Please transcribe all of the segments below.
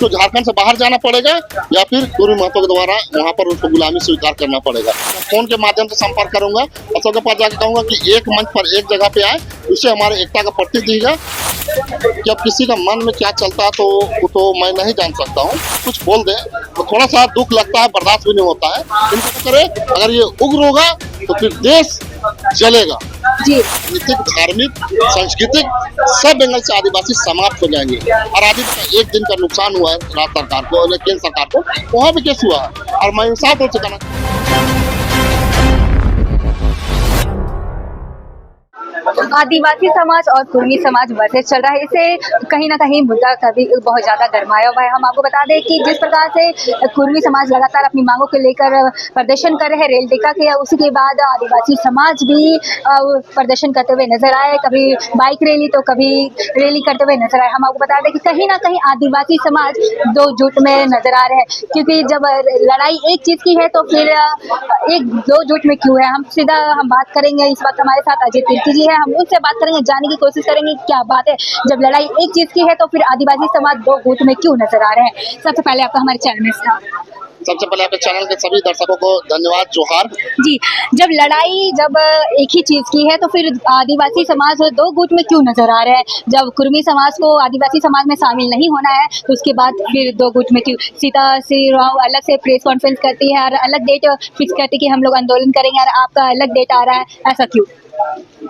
उसको झारखंड से बाहर जाना पड़ेगा या फिर गुरु महतो के द्वारा वहाँ पर उसको गुलामी स्वीकार करना पड़ेगा। फोन के माध्यम से संपर्क करूंगा और सबके पास जाकर कहूंगा कि एक मंच पर एक जगह पे आए, उससे हमारे एकता का प्रतीक दीजिएगा। कि अब किसी का मन में क्या चलता है तो वो तो मैं नहीं जान सकता हूँ। कुछ बोल दे तो थोड़ा सा दुख लगता है, बर्दाश्त भी नहीं होता है। इनको करे अगर ये उग्र होगा तो फिर देश जलेगा। जी राजनीतिक, धार्मिक, सांस्कृतिक सब एंगल से आदिवासी समाप्त हो जाएंगे। और आदिवासी एक दिन का नुकसान हुआ है राज्य सरकार को, केंद्र सरकार को, वहाँ भी केस हुआ है और मैं इंसाफ हो चुका ना। आदिवासी समाज और कुर्मी समाज वर्सेस चल रहा है। इसे कहीं ना कहीं मुद्दा कभी बहुत ज्यादा गर्माया हुआ है। हम आपको बता दें कि जिस प्रकार से कुर्मी समाज लगातार अपनी मांगों को लेकर प्रदर्शन कर रहे हैं रेल टेका के, उसी के बाद आदिवासी समाज भी प्रदर्शन करते हुए नजर आए। कभी बाइक रैली तो कभी रैली करते हुए नजर आए। हम आपको बता दें कि कहीं ना कहीं आदिवासी समाज दो जुट में नजर आ रहे हैं, क्योंकि जब लड़ाई एक चीज की है तो फिर एक दो जुट में क्यों है। हम सीधा बात करेंगे। इस वक्त हमारे साथ अजय तिर्की जी है, हम उनसे बात करेंगे, जानने की कोशिश करेंगे क्या बात है। जब लड़ाई एक चीज की है तो फिर आदिवासी समाज दो गुट में क्यों नजर आ रहे हैं। सबसे पहले आपका हमारे चैनल में सबसे पहले आपके चैनल के सभी दर्शकों को धन्यवाद, जोहार जी। जब लड़ाई एक ही चीज की है तो फिर आदिवासी समाज दो गुट में क्यों नजर आ रहे हैं। जब कुर्मी समाज को आदिवासी समाज में शामिल नहीं होना है तो उसके बाद फिर दो गुट में क्यों। सीता श्री राव अलग से प्रेस कॉन्फ्रेंस करती है और अलग डेट फिक्स करती है कि हम लोग आंदोलन करेंगे और आपका अलग डेट आ रहा है, ऐसा क्यों।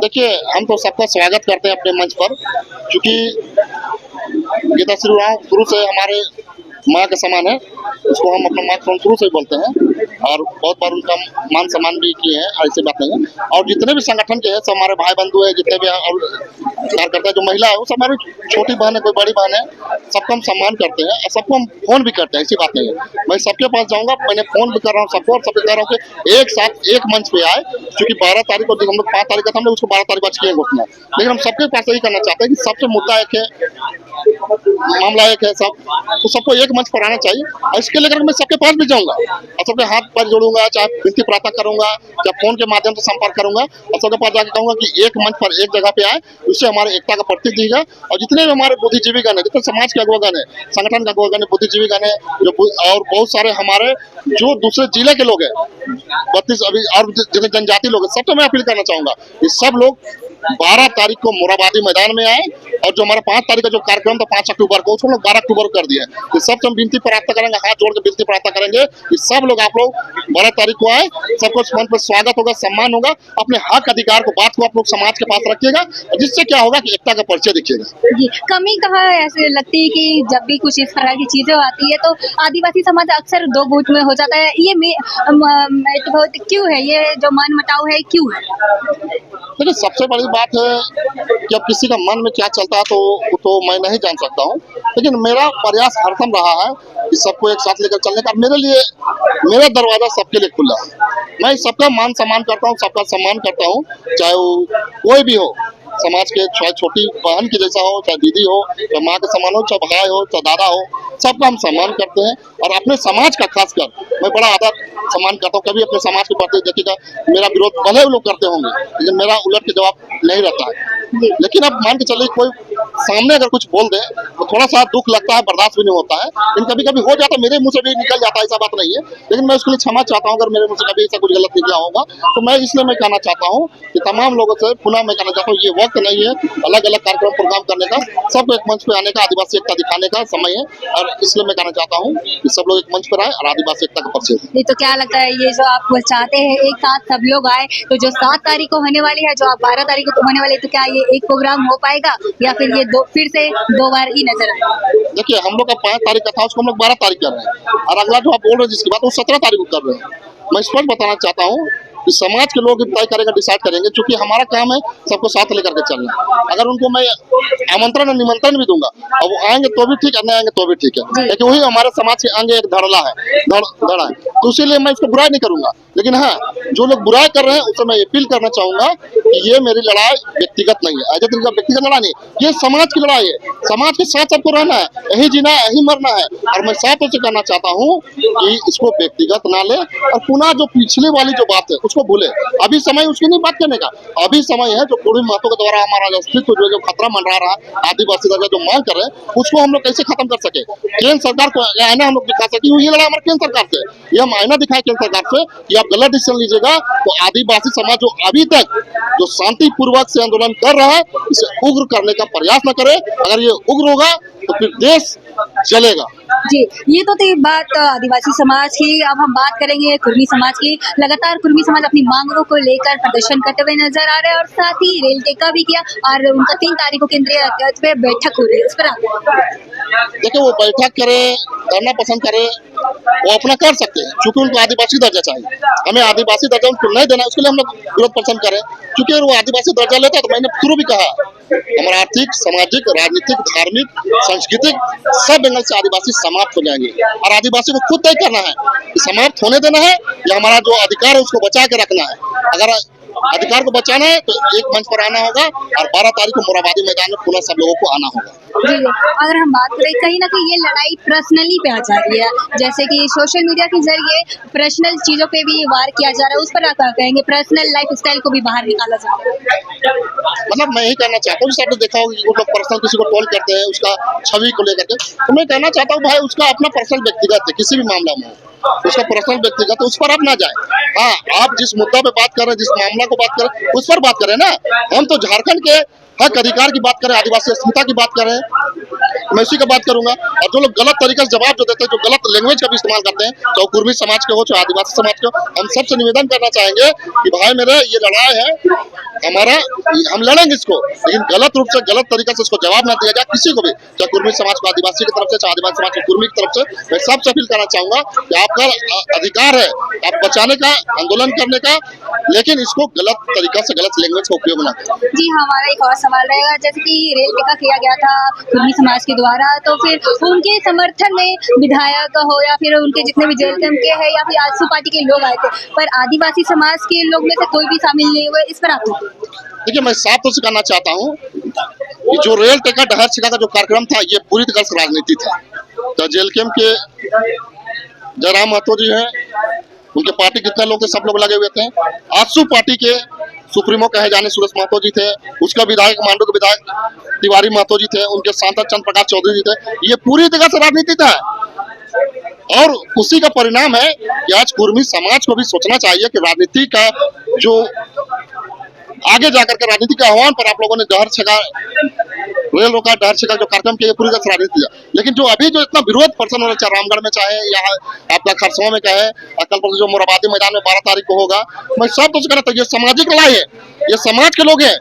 देखिए, हम तो सबका स्वागत करते हैं अपने मंच पर, क्योंकि गीता श्री राम शुरू से हमारे माँ के समान है। उसको हम अपना माँ शुरू से ही बोलते हैं और बहुत बार उनका मान सम्मान भी किए हैं, ऐसी बात नहीं है। और जितने भी संगठन के हैं सब हमारे भाई बंधु है, जितने भी कार्यकर्ता जो महिला है वो सब हमारी छोटी बहन है, कोई बड़ी बहन है, सबको हम सम्मान करते हैं और सबको हम फोन भी करते हैं, ऐसी बात नहीं है। मैं सबके पास जाऊंगा, मैंने फोन भी कर रहा हूँ सबको, और सबको कह रहा हूँ कि एक साथ एक मंच पे आए। क्योंकि 12 तारीख को हम लोग 5 तारीख का था, हम लोग उसको 12 तारीख आज किए घोषणा, लेकिन हम सबके पास यही करना चाहते हैं कि सबसे मुद्दा एक है, मामला एक है, सब तो सबको एक मंच पर आना चाहिए। और इसके लेकर मैं सबके पास भी जाऊंगा और सबके हाथ पैर जोड़ूंगा, चाहे विनती प्रार्थना करूंगा, चाहे फोन के माध्यम से संपर्क करूंगा और सबके पास जाकर कहूंगा कि एक मंच पर एक जगह पे आए, उससे हमारे एकता का प्रतीक दीजिएगा। और जितने भी हमारे बुद्धिजीवीगण है, जितने समाज के अगुवागण है, संगठन के अगुवागण है, बुद्धिजीवीगण है, जो और बहुत सारे हमारे जो दूसरे जिले के लोग हैं, 32 अभी और जितने जनजाति लोग हैं, सबसे मैं अपील करना चाहूंगा कि सब लोग 12 तारीख को मोराबादी मैदान में आए। और जो हमारा 5 तारीख का जो कार्यक्रम था 5 अक्टूबर को, उसको लोग 12 अक्टूबर को कर दिया है। तो सबसे हम विनती प्रार्थना करेंगे, हाथ जोड़ के विनती प्रार्थना करेंगे कि सब लोग आप लोग 12 तारीख को आए। सबको मंच पर स्वागत होगा, सम्मान होगा। अपने हक अधिकार को, बात को आप लोग समाज के पास रखिएगा, जिससे क्या होगा कि एकता का परिचय दिखिएगा। जी, कमी कहाँ ऐसे लगती है कि जब भी कुछ इस तरह की चीजें आती है तो आदिवासी समाज अक्सर दो गुट में हो जाता है। ये क्यों है, ये जो मन मुटाव है क्यों है। देखिए, सबसे बड़ी बात है कि अब किसी का मन में क्या चलता है तो मैं नहीं जान सकता हूँ, लेकिन मेरा प्रयास हरदम रहा है कि सबको एक साथ लेकर चलने का। मेरे लिए मेरा दरवाजा सबके लिए खुला है। मैं सबका मान सम्मान करता हूँ, सबका सम्मान करता हूँ, चाहे वो कोई भी हो समाज के, चाहे छोटी बहन की जैसा हो, चाहे दीदी हो, चाहे माँ के समान हो, चाहे भाई हो, चाहे दादा हो, सबका हम सम्मान करते हैं। और अपने समाज का खासकर मैं बड़ा आदर सम्मान करता हूँ। कभी अपने समाज के प्रति देखिएगा मेरा विरोध भले लोग करते होंगे, लेकिन मेरा उलट के जवाब नहीं रहता है। लेकिन अब मान के चलिए कोई सामने अगर कुछ बोल दे तो थोड़ा सा दुख लगता है, बर्दाश्त भी नहीं होता है। लेकिन कभी कभी हो जाता है, मेरे मुंह से भी निकल जाता है, ऐसा बात नहीं है। लेकिन मैं उसके लिए क्षमा चाहता हूँ अगर मेरे मुंह से कभी ऐसा कुछ गलत निकला होगा तो। मैं इसलिए मैं कहना चाहता हूँ कि तमाम लोगों से पुनः मैं कहना चाहता हूँ, ये वक्त नहीं है अलग अलग कार्यक्रम प्रोग्राम करने का, सबको एक मंच पे आने का, आदिवासी एकता दिखाने का समय है। और इसलिए मैं कहना चाहता हूँ कि सब लोग एक मंच पर आए और आदिवासी एकता का परिचय। तो क्या लगता है, ये जो आप चाहते हैं एक साथ सब लोग आए, तो जो 7 तारीख को होने वाली है, जो आप 12 तारीख को होने वाली है, तो क्या ये एक प्रोग्राम हो पाएगा या फिर ये फिर से 2 बार ही नजर आए। देखिए, हम लोग का 5 तारीख का था, उसको हम लोग 12 तारीख कर रहे हैं, और अगला जो आप बोल रहे हैं जिसकी बात, वो 17 तारीख को कर रहे हैं। मैं स्पष्ट बताना चाहता हूँ कि समाज के लोग तय करेंगे, डिसाइड करेंगे, क्योंकि हमारा काम है सबको साथ लेकर के चलना। अगर उनको मैं आमंत्रण और निमंत्रण भी दूंगा और वो आएंगे तो भी ठीक है, नहीं आएंगे तो भी ठीक है, लेकिन वही हमारे समाज के अंग एक धड़ा है, धड़ा है। तो इसीलिए मैं इसको बुराई नहीं करूंगा। लेकिन हाँ, जो लोग बुराई कर रहे हैं उससे मैं अपील करना चाहूंगा कि ये मेरी लड़ाई व्यक्तिगत नहीं है, अजय तरीका व्यक्तिगत लड़ाई नहीं, ये समाज की लड़ाई है। समाज के साथ सबको रहना है, यही जीना है, यही मरना है। और मैं साफ तौर से कहना चाहता हूँ कि इसको व्यक्तिगत ना ले, और पुनः जो पिछले वाली जो बात है उसको उसको भूले। अभी समय उसकी नहीं बात करने का, अभी समय है जो कुर्मी महतो के द्वारा हमारा अस्तित्व जो खतरा मंडरा रहा है, आदिवासी दर्जा जो मांग कर रहे हैं, उसको हम लोग कैसे खत्म कर सके। केंद्र सरकार को आईना हम लोग दिखा सके, ये लड़ाई हमारे केंद्र सरकार से, ये हम आईना दिखाए केंद्र सरकार से कि आप गलत डिसीजन लीजिएगा तो आदिवासी समाज जो अभी तक जो शांतिपूर्वक से आंदोलन कर रहा है, इसे उग्र करने का प्रयास न करे। अगर ये उग्र होगा तो फिर देश जलेगा। जी, ये तो थी बात आदिवासी समाज की। अब हम बात करेंगे कुर्मी समाज की। लगातार कुर्मी समाज अपनी मांगों को लेकर प्रदर्शन करते हुए नजर आ रहे हैं और साथ ही रेल टेका भी किया और उनका 3 तारीख को केंद्रीय अध्यक्ष पे बैठक हो रही है। इस पर आप देखिए, वो बैठक करे, करना पसंद करे, वो अपना कर सकते हैं, क्योंकि उनको आदिवासी दर्जा चाहिए। हमें आदिवासी दर्जा उनको नहीं देना, उसके लिए हम लोग विरोध प्रदर्शन करें, क्योंकि वो आदिवासी दर्जा लेता है तो मैंने शुरू भी कहा, हमारा आर्थिक, सामाजिक, राजनीतिक, धार्मिक, सांस्कृतिक सब एंगल से आदिवासी समाप्त हो जाएंगे। और आदिवासी को खुद तय करना है कि समाप्त होने देना है या हमारा जो अधिकार है उसको बचा के रखना है। अगर अधिकार को बचाना है तो एक मंच पर आना होगा और 12 तारीख को मोराबादी मैदान में पुनः सब लोगों को आना होगा। जी, अगर हम बात करें कहीं ना कहीं ये लड़ाई पर्सनली पे आ जा रही है, जैसे कि सोशल मीडिया के जरिए पर्सनल चीजों पे भी वार किया जा रहा है, उस पर आप क्या कहेंगे? पर्सनल लाइफ स्टाइल को भी बाहर निकाला जा रहा है। मतलब मैं यही कहना चाहता हूँ, आपने देखा होगा कि वो लोग पर्सनल किसी को ट्रोल करते हैं उसका छवि को लेकर के, तो मैं कहना चाहता हूँ भाई उसका अपना पर्सनल व्यक्तिगत है, किसी भी मामला में उसका पर्सनल व्यक्तिगत है, उस पर आप ना जाए। हाँ, आप जिस मुद्दा पे बात कर रहे हैं, जिस मामला को बात कर रहे हैं, उस पर बात करें ना। हम तो झारखंड के हक अधिकार की बात करें, आदिवासी अस्मिता की बात करें, मैं उसी की बात करूंगा। और जो लोग गलत तरीके से जवाब जो देते हैं, जो गलत लैंग्वेज का भी इस्तेमाल करते हैं, चाहे कुर्मी समाज के हो चाहे आदिवासी समाज के हो, हम सबसे निवेदन करना चाहेंगे कि भाई मेरे ये लड़ाई है हमारा, हम लड़ेंगे इसको, लेकिन गलत रूप से गलत तरीके से इसको जवाब ना दिया जाए किसी को भी, चाहे कुर्मी समाज को आदिवासी की तरफ से, चाहे आदिवासी समाज को कुर्मी की तरफ से। मैं सबसे अपील करना चाहूंगा कि आपका अधिकार है आप बचाने का, आंदोलन करने का, लेकिन इसको गलत तरीका से, गलत लैंग्वेज का उपयोग ना करें। जी, हमारा एक और सवाल रहेगा, जैसे कि रेल टेका किया गया था कुर्मी समाज के द्वारा, तो फिर उनके समर्थन में विधायक हो या फिर उनके जितने भी जेल कैंप के हैं या फिर आजसू पार्टी के लोग आए थे, पर आदिवासी समाज के लोग में से कोई भी शामिल नहीं हुए। इस पर आप देखिए, मैं साफ तौर से कहना चाहता हूँ कि जो रेल टेका डहर छिका का जो कार्यक्रम था, ये पूरी तरह से राजनीति था। तो जेल कैंप के जयराम महतो जी हैं, उनके पार्टी कितने लोग थे, सब लोग लगे हुए थे। आजसू पार्टी के सुप्रीमो कहे जाने सुरेश महतो जी थे, उसका विधायक मांडू के विधायक तिवारी महतो जी थे, उनके सांसद चंद्र प्रकाश चौधरी जी थे। ये पूरी तरह से राजनीति था और उसी का परिणाम है कि आज कुर्मी समाज को भी सोचना चाहिए कि राजनीति का जो आगे जाकर के राजनीति के आह्वान पर आप लोगों ने डहर छिका, रेल रोका, डहर छिका जो कार्यक्रम किया, पूरी तरह से राजनीति है। लेकिन जो अभी जो इतना विरोध प्रदर्शन हो रहा है, चाहे रामगढ़ में चाहे या आपका खरसवा में कहे, कल परसों जो मोराबादी मैदान में 12 तारीख को होगा, मैं सब तो कहना था ये सामाजिक लड़ाई है, ये समाज के लोग हैं,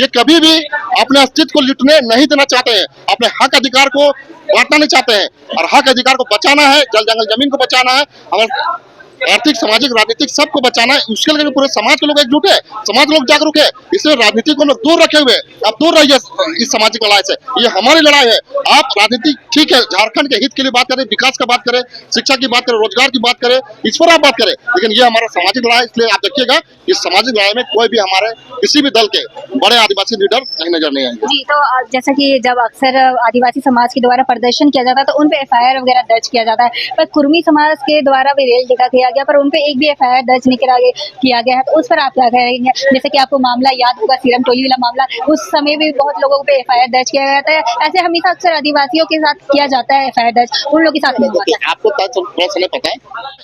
ये कभी भी अपने अस्तित्व को लुटने नहीं देना चाहते हैं, अपने हक अधिकार को बांटना नहीं चाहते हैं, और हक अधिकार को बचाना है, जल जंगल जमीन को बचाना है, हमारे आर्थिक, सामाजिक, राजनीतिक सबको बचाना है। उसके लिए पूरे समाज के लोग एकजुट है, समाज लोग जागरूक है, इसलिए राजनीति को लोग दूर रखे हुए। आप दूर रहिए इस सामाजिक लड़ाई से, ये हमारी लड़ाई है। आप राजनीति ठीक है, झारखंड के हित के लिए बात करें, विकास का बात करें, शिक्षा की बात करें, रोजगार की बात करें, इस पर आप बात करें, लेकिन ये हमारा सामाजिक लड़ाई, इसलिए आप देखिएगा इस सामाजिक लड़ाई में कोई भी हमारे किसी भी दल के बड़े आदिवासी लीडर कहीं नजर नहीं आएंगे। जी, तो जैसा कि जब अक्सर आदिवासी समाज के द्वारा प्रदर्शन किया जाता है तो उन पे FIR वगैरह दर्ज किया जाता है, पर कुर्मी समाज के द्वारा भी रेल टेका किया गया, पर उन पे एक भी FIR दर्ज नहीं किया गया है, तो उस पर आप क्या कहेंगे? जैसे कि आपको मामला याद होगा, सीरम टोली वाला मामला, उस समय भी बहुत लोगों पे FIR दर्ज किया गया था। ऐसे हमेशा अक्सर आदिवासियों के साथ किया जाता है FIR दर्ज, उन लोगों के साथ नहीं हुआ था। आपको थोड़ा सा पता है,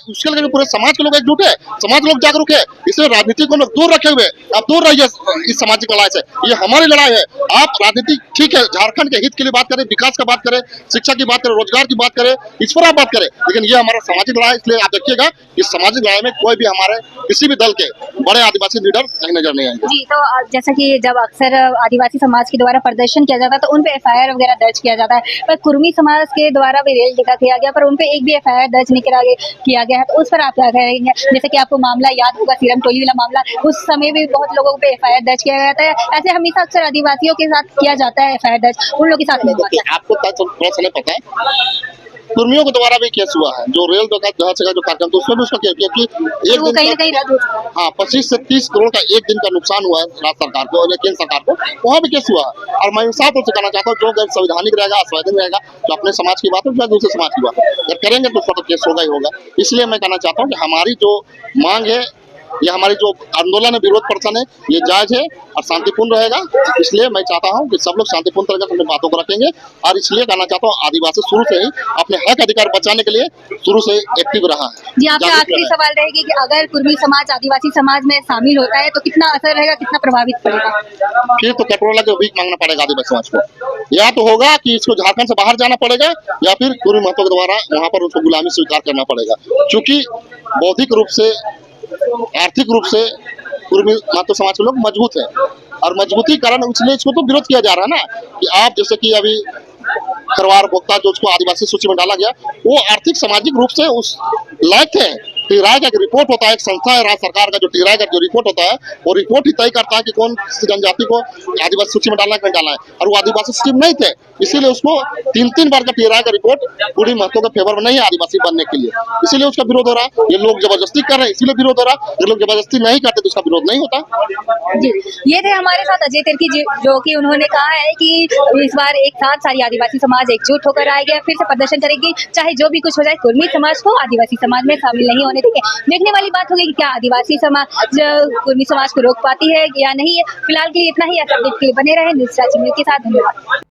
उसके लिए पूरे समाज के लोग एकजुट है, समाज लोग जागरूक है, इसलिए राजनीति को लोग दूर रखे हुए। आप दूर रहिए इस सामाजिक लड़ाई से, ये हमारी लड़ाई है। आप राजनीति ठीक है, झारखंड के हित के लिए बात करें, विकास का बात करें, शिक्षा की बात करें, रोजगार की बात करें, इस पर आप बात करें, लेकिन ये हमारा सामाजिक लड़ाई, इसलिए आप देखिएगा इस सामाजिक लड़ाई में कोई भी हमारे किसी भी दल के बड़े आदिवासी लीडर कहीं नजर नहीं आएंगे। जी, तो जैसा कि जब अक्सर आदिवासी समाज के द्वारा प्रदर्शन किया जाता है तो उन पे FIR वगैरह दर्ज किया जाता है, पर कुर्मी समाज के द्वारा भी रेल टेका किया गया, पर उन पे एक भी FIR दर्ज नहीं किया गया है, तो उस पर आप क्या कहेंगे? जैसे कि आपको मामला याद होगा, सीरम टोली वाला मामला, उस समय भी बहुत लोगों पे FIR दर्ज किया गया था। ऐसे हमेशा अक्सर आदिवासियों के साथ किया जाता है FIR दर्ज, उन लोगों के साथ नहीं हुआ था। आपको थोड़ा सा पता है, कुर्मियों के द्वारा भी केस हुआ है, जो रेल टेका जो कार्यक्रम था उसमें भी उसका केस, क्योंकि एक दिन कहीं ना कहीं रद्द हो चुका है। हाँ 25 से 30 करोड़ का एक दिन का नुकसान हुआ है राज्य सरकार को और केंद्र सरकार को, वहाँ भी केस हुआ है। और मैं साफ तौर से कहना चाहता हूँ, जो गैर संवैधानिक रहेगा, असंवैधानिक रहेगा, जो अपने समाज की बात है, जो दूसरे समाज की बात है, अगर करेंगे तो उसका तो केस होगा ही होगा। इसलिए मैं कहना चाहता हूँ कि हमारी जो मांग है ये हमारी जो आंदोलन है, विरोध प्रदर्शन है, ये जायज है और शांतिपूर्ण रहेगा। इसलिए मैं चाहता हूँ कि सब लोग शांतिपूर्ण तरीके से अपनी बातों को रखेंगे और इसलिए कहना चाहता हूँ आदिवासी शुरू से ही अपने हक अधिकार बचाने के लिए शुरू से एक्टिव रहा है। जी, आपसे आखिरी सवाल रहेगी कि अगर कुर्मी समाज आदिवासी समाज में शामिल होता है तो कितना असर रहेगा, कितना प्रभावित पड़ेगा? फिर तो कैटरोला के भीख मांगना पड़ेगा आदिवासी समाज को। या तो होगा कि इसको झारखंड से बाहर जाना पड़ेगा या फिर कुर्मी महतो के द्वारा वहां पर उसको गुलामी स्वीकार करना पड़ेगा, क्योंकि बौद्धिक रूप से, आर्थिक रूप से कुर्मी महतो समाज के लोग मजबूत है और मजबूती के कारण इसलिए इसको तो विरोध किया जा रहा है ना कि आप जैसे कि अभी खरवार बोक्ता जो उसको आदिवासी सूची में डाला गया, वो आर्थिक सामाजिक रूप से उस लायक थे। टीराय का एक रिपोर्ट होता है, एक संस्था है राज्य सरकार का, जो टीराय का जो रिपोर्ट होता है वो रिपोर्ट ही तय करता है कि कौन जनजाति को आदिवासी सूची में डालना है, नहीं डालना है, और वो आदिवासी सूची में नहीं थे, इसीलिए उसको 3 बार का टीराय का रिपोर्ट पूरी महत्व के फेवर में नहीं है आदिवासी बनने के लिए, इसीलिए उसका विरोध हो रहा है। ये लोग जबरदस्ती कर रहे हैं इसीलिए विरोध हो रहा है, ये लोग जबरदस्ती नहीं करते तो उसका विरोध नहीं होता। जी, ये थे हमारे साथ अजय तिर्की जी, जो कि उन्होंने कहा है कि इस बार एक साथ सारी आदिवासी समाज एकजुट होकर आएगा, फिर से प्रदर्शन करेगी, चाहे जो भी कुछ हो जाए, कुर्मी समाज को आदिवासी समाज में शामिल नहीं होने देंगे। देखने वाली बात होगी कि क्या आदिवासी समाज कुर्मी समाज को रोक पाती है या नहीं है। फिलहाल के लिए इतना ही, अपडेट के लिए बने रहे न्यूज़ के साथ। धन्यवाद।